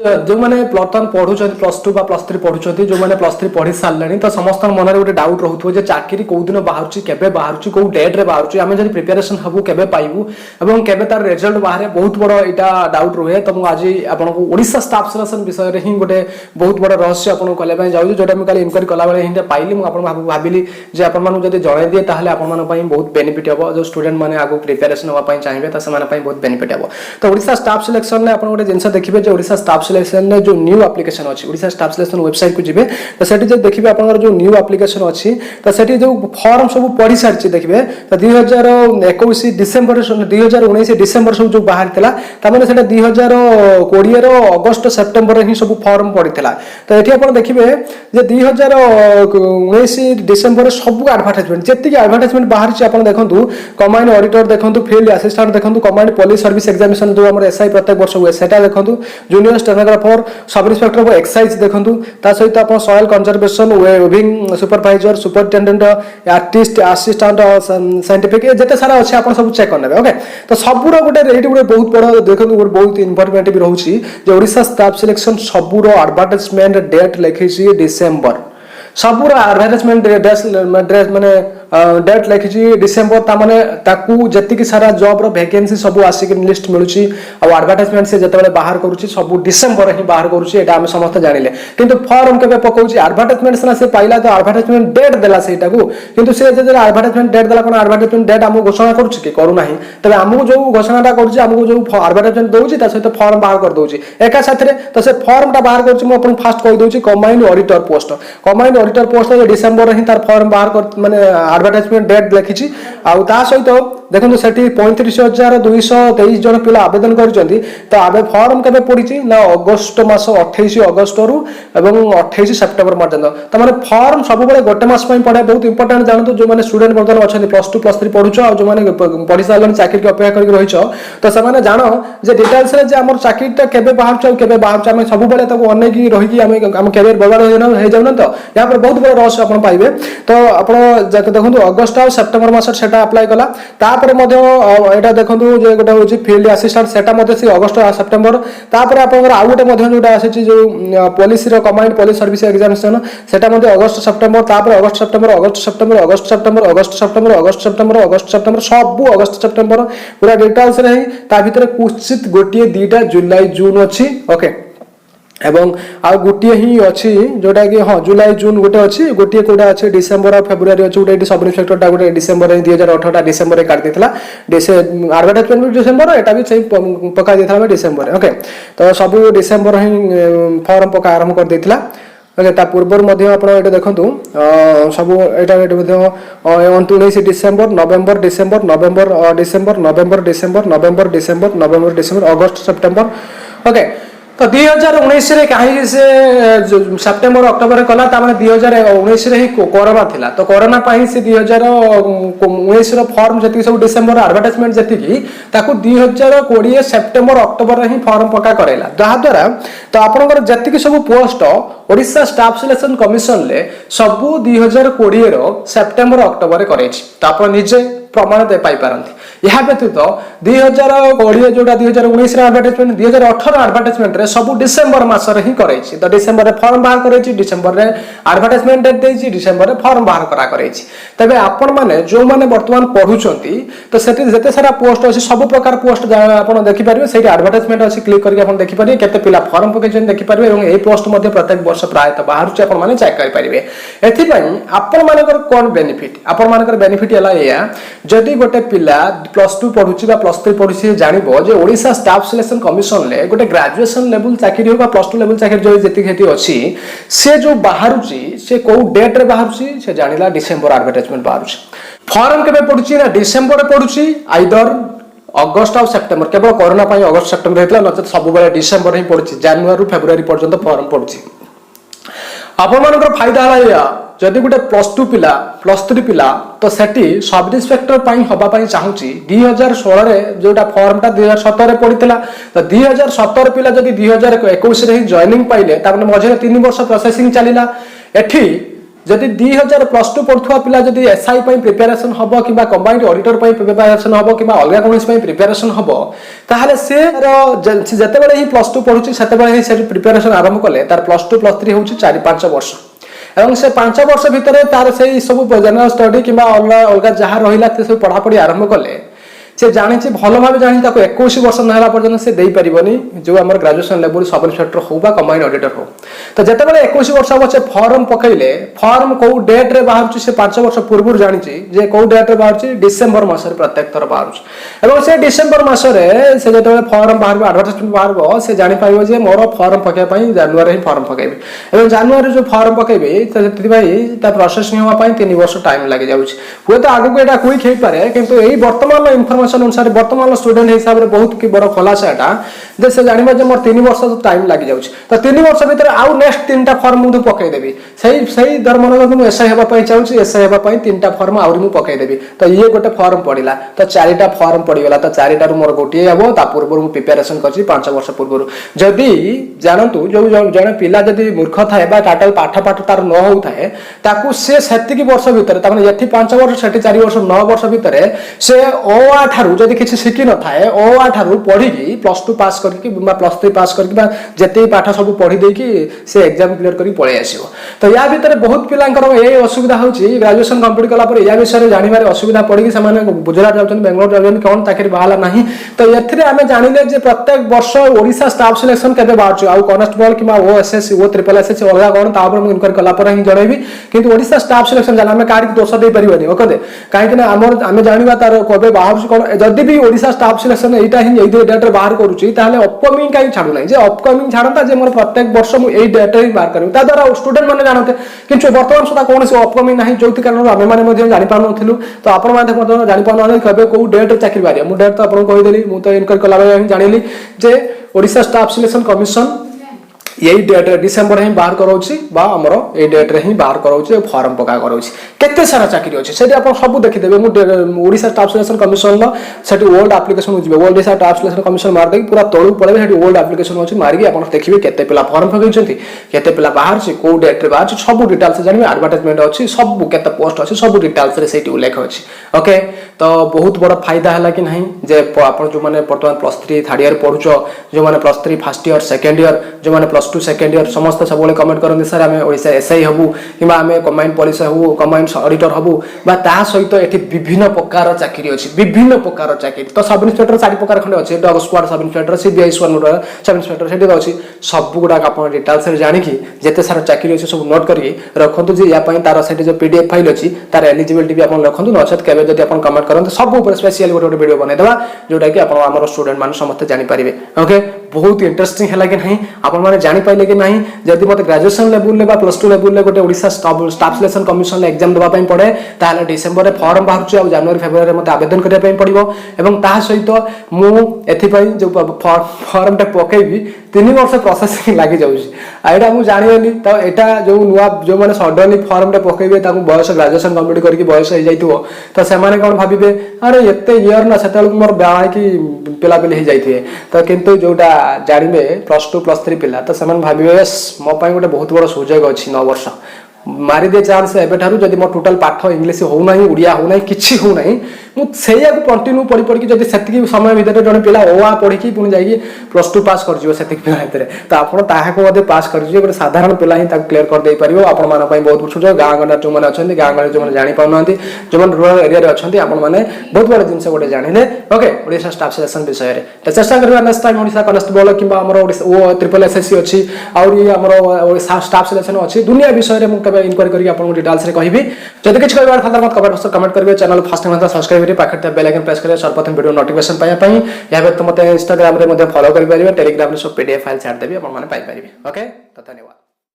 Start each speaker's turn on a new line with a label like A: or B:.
A: जो मैंने बर्तमान पढ़ुं प्लस टू प्लस थ्री पढ़ुं जो मैंने प्लस थ्री पढ़ी सारे तो समस्त मन में गोटे डाउट रोथे चाकरी कौ दिन बाहर केवे बाहर कौ डेट रे बाहर आम जब प्रिपेरेसन हबू केवे पाइबू और केवे तार रिजल्ट बाहर बहुत बड़ यहाँ डाउट रुहे। तो मुझे आज आपको ओडिशा स्टाफ सिलेक्शन विषय में ही गोटे बहुत बड़ रहस्य आपको कहने जाऊँ जोटा मुझे इनक्वारी कला हिंदी पाइली मुझे भाविली जे आपको जब जन दिए बहुत बेनिफिट हम जो स्टूडेंट मैंने आगे प्रिपेरेसन हाँपाई चाहिए तो से बहुत बेनिफिट हम। तो ओडिशा स्टाफ सिलेक्शन में आप गोटे जिन देखिए ओडिशा स्टाफ सिलेक्शन जो न्यू एप्लिकेशन अच्छी ओडिशा स्टाफ सिलेक्शन वेबसाइट को जी तो सेठी जो देखिए आप जो न्यू एप्लिकेशन अच्छी तो सेठी जो फॉर्म सब पढ़ी सारी देखिए तो 2021 डिसेम्बर 2019 डिसेम्बर सब जो बाहर था से 2020 अगस्त सेप्टेम्बर ही सब फॉर्म पड़ी तो ये आप देखिए 2019 डिसेम्बर सब एडवर्टाइजमेंट जी एडवर्टाइजमेंट बाहर आप देखो कमांड ऑडिटर देखो फील्ड असिस्टेंट देखो कमांड पुलिस सर्विस एग्जामिनेशन जो आम एसआई प्रत्येक वर्ष हुए से देखो junior stenographer sub inspector of excise देखो सहित आप soil conservation weaving supervisor superintendent artist assistant scientific जिते सारा अच्छे आप सब चेक करने ओके। तो सबूर गोटे गोटे बहुत बड़ा देखो बहुत इनफॉर्मेटिव रोचे ओडिशा स्टाफ सिलेक्शन सबूर एडवर्टाइजमेंट डेट लिखी डिसेम्बर सबूर एडवर्टाइजमेंट ड्रेस माने डेट लिखी डिसेम्बर ताने जी सारा जॉब वैकेंसी सब आसिक लिस्ट मिलूँ और एडवर्टाइजमेंट से जिते बाहर करुच्ची सब डिसेम्बर ही बाहर करुच्ची आम समस्त जानिले किंतु फॉर्म के पकाउछि एडवर्टाइजमेंट सिना से पाइला तो एडवर्टाइजमेंट डेट देला सेटा को किंतु से जे एडवर्टाइजमेंट डेट देला कोन एडवर्टाइजमेंट डेट हमको घोषणा करुच्ची कि करू नाही तबे हमको जो घोषणाटा करुच्ची हमको जो एडवर्टाइजमेंट दउछि ता सहित फॉर्म बाहर कर दउछि एका साथरे तो से फॉर्मटा बाहर करुच्ची म अपन फास्ट कहि दउछि कमांड ऑडिटर पोस्ट डिसेम्बर ही तार फॉर्म बाहर कर माने एडवर्टाइजमेंट डेट लिखी सहित देखो से 35,223 जन पिला आवेदन करते तो आबे फॉर्म के पड़ी ना अगस्त मास 28 अगस्त रु 28 सेप्टेम्बर पर्यटन तो मैंने फॉर्म सब गोटे मस पड़े बहुत इंपोर्टेंट जानते जो मैंने स्टूडेंट बर्तमान अच्छा प्लस टू प्लस थ्री पढ़ुच और जो मैंने पढ़ी सारे चाकरी की अपेक्षा कर रही तो से जान जे डिटेल्स आम चाकरीटा के बाहर आम सब अनेक रही आम कैरियर बर्बाद हो जाऊना तो यहाँ पर बहुत बड़ा रहस्य आप पाइबे। तो आप देखो अगस्त और सेप्टेम्बर मस से अप्लाई कला यहाँ देखो जो गोटे हूँ फील्ड असिस्टेंट से अगस्त सेप्टेम्बर तापर आप आउ गोटे जो आसी जो police command police service examination से अगस्त सेप्टेम्बर तापर अगस्त सेप्टेम्बर अगस्त सेप्टेम्बर अगस्त सेप्टेम्बर अगस्त सेप्टेम्बर अगस्त सेप्टेम्बर अगस्त सेप्टेम्बर सब अगस्त सेप्टेम्बर पूरा डिटेल्स भितर कुछ गोटे दुईटा जुलाई जून अच्छी ओके एवं आ गोटे ही अच्छी जोटा कि हाँ जुलाई जून गोटे अच्छी गोटे कौटा अच्छे डिसेम्बर और फेब्रुआरी अच्छे गोटे सब इन्स्पेक्टर गोटे डिसेम्बर 2018 डिसेम्बर काट देता एडवर्टाइजमेंट भी डिसेम्बर एटा भी सही पका देता डिसेम्बर ओके। तो सब डिसेम्बर ही फॉर्म पका आरंभ कर देता ओके। ता पूर्व आप देखूँ सब यहाँ 19 डिसेम्बर नवेम्बर डिसेम्बर नवेम्बर डिसेम्बर नवेम्बर डिसेम्बर नवेम्बर डिसेम्बर नवेम्बर डिसेम्बर अगस्त सेप्टेम्बर ओके। तो 2019 कहीं से सेप्टेम्बर अक्टोबर कला 2019 ही कोरोना थिला तो कोरोना से 2019 फॉर्म जी सब डिसेम्बर एडवर्टाइजमेंट जी 2020 सेप्टेम्बर अक्टोबर ही फॉर्म पका कराइला जहाद्वारा तो आपंकर जी सब post Odisha staff selection commission ले सब 2020 सेप्टेम्बर अक्टोबर कर तो आप निजे प्रमाण दे पाई पारंती। यह व्यतीत 2020 जोटा 2019 एडवर्टाइजमेंट 2018 एडवर्टाइजमेंट रे सब डिसेम्बर मास रे ही कराई तो डिसेम्बर रे फॉर्म बाहर कराई डिसेम्बर रे एडवर्टाइजमेंट डेट देछि डिसेम्बर रे फॉर्म बाहर करा कराई तबे आपण माने जो माने वर्तमान पढुचंती तो सेठी जते सारा पोस्ट अछि सब प्रकार पोस्ट आपण देखि परिबे सेठी एडवर्टाइजमेंट अछि क्लिक करके आपण देखि परिबे केते पिला फॉर्म पकेछन देखि परिबे एवं ए पोस्ट मध्ये प्रत्येक वर्ष प्रायत बाहर छि आपण माने चेक करि परिबे। एथि पई आपण मानकर कोन बेनिफिट आपण मानकर बेनिफिट हला एया जदि गोटे पिला प्लस टू पढ़ुची प्लस थ्री पढ़ुची जानव जो ओडिशा स्टाफ सिलेक्शन कमिशन ले गोटे ग्रेजुएशन लेवल चाकरी हो प्लस टू लेवल चाकरी जो जी अच्छी से जो बाहर से कौ डेट रे बाहर से जानिला डिसेम्बर एडवर्टाइजमेंट बाहर फॉर्म के पड़ुची ना डिसेम्बर पड़ुची आइदर अगस्त और सेप्टेम्बर केवल कोरोना अगस्त सेप्टेम्बर होता नचेत सब डिसेम्बर ही पड़ुची जनवरी फेब्रुआरी पर्यंत फॉर्म पड़ुची। आपण फायदा है जदि गोटे प्लस टू पिला प्लस थ्री पिला तो सेठी सब इन्स्पेक्टर हवाई चाहूँगी 2016 जोटा फॉर्मटा 2017 पड़ता तो 2017 पिला जदि 2021 ही जॉइनिंग पाइले मझे 3 वर्ष प्रोसेसिंग चलला एठी जदि 2000 प्लस टू पढ़ुवा पिला जदि एसआई प्रिपेरेसन हम कि कंबाइंड ऑडिटर प्रिपेरेसन हम कि अलग कौन प्रिपेरेसन हम ताहले से जितेबाला ही प्लस टू पढ़ुची से प्रिपेरेसन आरंभ कले तार प्लस टू प्लस थ्री हूँ 4-5 वर्ष एवं से 5 वर्ष भितर तार से सब जनरल स्टडी कि अलग जहाँ रहा सब पढ़ापढ़ी आरंभ कले से जानी भल भाव जानी 21 वर्ष ना पर्यटन से दे पारनी जो आम ग्रेजुएशन लेवल सब इन्स्पेक्टर हो कंबाइंड ऑडिटर हो तो जितेबाला 21 वर्ष हम से फॉर्म पकईले फॉर्म कौ डेट रे बाहर से 5 वर्ष पूर्व जानी जे कौ डेट रे बाहर डिसेम्बर मसरे प्रत्येक थर बाहर से डिसेम्बर मसरे से जो फॉर्म बाहर आडभर्टाइजमेंट बाहर से जापर जे मोर फॉर्म पकड़ जानुरी ही फॉर्म पकड़े जानुरी जो फॉर्म पकड़े प्रोसेसिंग होगा 3 वर्ष टाइम लगे जाऊँगी हुए तो आगे यहाँ क्विक हो पाए कितु यही बर्तमान इनफर्मेशन अनुसार वर्तमान स्टूडेंट हिसाब से बहुत की बड़ खुलासा यहाँ से जानवा जो मोर 3 वर्ष टाइम लग जाऊँगी तो 3 वर्ष भितर आउ नेक्स्ट 3टा फॉर्म मुझे पकईदेवी सही दर मन मुझे एसआई हाँपाई चाहूँगी एसआई हाँपाई 3टा फॉर्म आउरी मुझे पकईदेवी तो ये गोटे फॉर्म पड़ा तो 4टा फॉर्म पड़गला तो 4टारू मोर गोटे हम ता पूर्व मुझे प्रिपेरेसन कर 5 वर्ष पूर्व जदि जानतु जो जड़े पिला जदि मूर्ख थाए टाटाल पाठ तार न होता ताकू से वर्ष भितर ये 5 वर्ष से 4 वर्ष 9 वर्ष भितर से अ ठारू जदि किसी शिखी न थाए अ ठारू पढ़ी प्लस टू पास करके प्लस थ्री पास करके जिते पाठ सब पढ़ी देकी से एग्जाम क्लियर करके पलि आसो तो या भितर बहुत पिलांकर ये असुविधा होची ग्रेजुएशन कंप्लीट कला पर या विषय जानवर असुविधा पड़ी से गुजरात जाऊँ बेंगलोर जाऊँ कौन चाकरी बाहला ना तो ये आम जानिले जे प्रत्येक वर्ष ओडिशा स्टाफ सिलेक्शन केबे बाहर आउ कनेस्टेबल कि ओएसएससी ओ ट्रिपल एसएससी अलग कौन तापर मुझे इनक्वारी कला ही जनइबी कि ओडिशा स्टाफ सिलेक्शन जाना आम काढ़ दोष दे पारे ओके कहीं आम जाना तार कবে बाहर कौन जदि भी ओडिशा स्टाफ सिलेक्शन यहाँ ही डेट बाहर करुच्ची अपकमिंग कहीं छाड़ूना जे अपकमिंग छाड़ता जे मोर प्रत्येक वर्ष मुझे डेट ही बाहर करी द्वारा स्टूडेंट मैंने जानते कि बर्तमान सुधा कौन अपकमिंग ना जो कारण आम मैंने जापारू तो आपने जापार कবে कौ डेट चाकरी बाहर मुझे डेट तो आपको कहीदेली मुझे इनक्वारी कला जानी जे ओडिशा स्टाफ सिलेक्शन कमिशन यही डेट डिसेम्बर ही बाहर कराऊँगी आमर ये डेट रे ही बाहर कराऊँगी फॉर्म पका कराऊँगी केते सारा चाकरी अच्छे से सब देखीदेवे मुझे स्टाफ सिलेक्शन कमिशन से ओल्ड आप्लिकेसन जी ओल्ड स्टाफ सिलेक्शन कमिशन मारदे पूरा तलू पड़े ओल्ड आप्लिकेसन अच्छी मारिकी आप देखिए केते पिला फॉर्म पकई केते पिला बाहर कौ डेट रे बाहर सब डिटेल्स जानवे एडवर्टाइजमेंट अच्छी सब केते पोस्ट अच्छी सब डिटेल्स से उल्लेख अच्छी ओके तो बहुत बड़ फायदा है कि नहीं जे आप जो मैंने बर्तमान प्लस 3 थर्ड ईयर पढ़ुच जो मैंने plus 3 first year second year जो मैंने प्लस 2 सेकेंड ईयर समस्त सब कमेंट करते सर आम ओडिशा एसआई हबू कि आम कंबाइंड पुलिस हबू कंबाइंड ऑडिटर हबू सहित ये विभिन्न प्रकार चाकरी अच्छी विभिन्न प्रकार चाकरी तो सब इन्स्पेक्टर 4 प्रकार खंडे अच्छे dog squad sub inspector CBI sub inspector से अच्छी सब गुड़ाक आप डिटेल्स जानिकी जिते सारा चाकरी अच्छे सब नोट करके रखु जे या तार से जो पीडीएफ फाइल अच्छी तार एलिजिबिलिटी भी आप रखु नचेत केवे जब आप कमेंट करते सब स्पेशल गोटे वीडियो बनईदेवा जोटा कि आप स्टूडेंट मैंने समस्त जानीपारे ओके बहुत इंटरेस्टिंग है कि नहीं आपने जानीपारे कि नहीं जब मत ग्रेजुएशन लेवल प्लस 2 लेवल गोटे Odisha staff selection commission exam देवाई पड़े ताहले डिसेम्बर में फॉर्म बाहर आउ जनवरी फेब्रुआरी मत आवेदन करने पड़ो और ता सहित मुझे जो फॉर्म टा पकईबी 3 वर्ष प्रोसेसिंग लगी जाऊँगी मुझे जानी तो यहाँ जो नुआ जो मैंने सडनली फॉर्म टा पकईबे बयस ग्रेजुएशन कंप्लीट करके बयस हो जाइए तो से कौन भावे अरे एत इयर ना से मोर बाहा कि पिलापिली हो जाइए तो किंतु जोटा जानवे प्लस 2 प्लस 3 पिला तो से भावे मो गोटे बहुत बड़ सुजोग अच्छी 9 वर्ष मारिदे चान्स एबेठारू जदि मोर टोटल पाठ इंग्लिश होना ओडिया होना किसी होना मुझे कंटिन्यू पढ़ी पढ़ी जब से समय भितर जड़े पिला ओआ पढ़ी पुणी जाइए प्लस 2 पास कर पिला भितर तो आपको पास कर गोटे साधारण पिला ही क्लीयर कर दे पार आप बहुत सुझाव गाँ गंडा जो मैंने अच्छा गाँ गंडा जो जापाना जो रूराल एरिया अच्छे आपने बहुत बड़ा जिन गोटे जानिले ओके ओडिशा स्टाफ सिलेक्शन विषय में तो चेष्टा करेंगे नेक्स्ट टाइम ओडिशा कनेस्टेबल कि ट्रिपल एसएससी अच्छी आउर स्टाफ सिलेक्शन अच्छी दुनिया विषय में इनक्वारी करके आपको डिटेल्स कहि जब किसी कहबार था मत कमेंट करेंगे चैनल फास्ट टाइम सब्सक्राइब करेंगे पाखे बेल आइकन प्रेस करेंगे सर्वप्रथम वीडियो नोटिफिकेशन पाइबापी या व्यक्त मत इंस्टाग्राम में फॉलो करेंगे टेलीग्राम सब पीडीएफ फाइल छाड़देवी आप ओके तो धन्यवाद।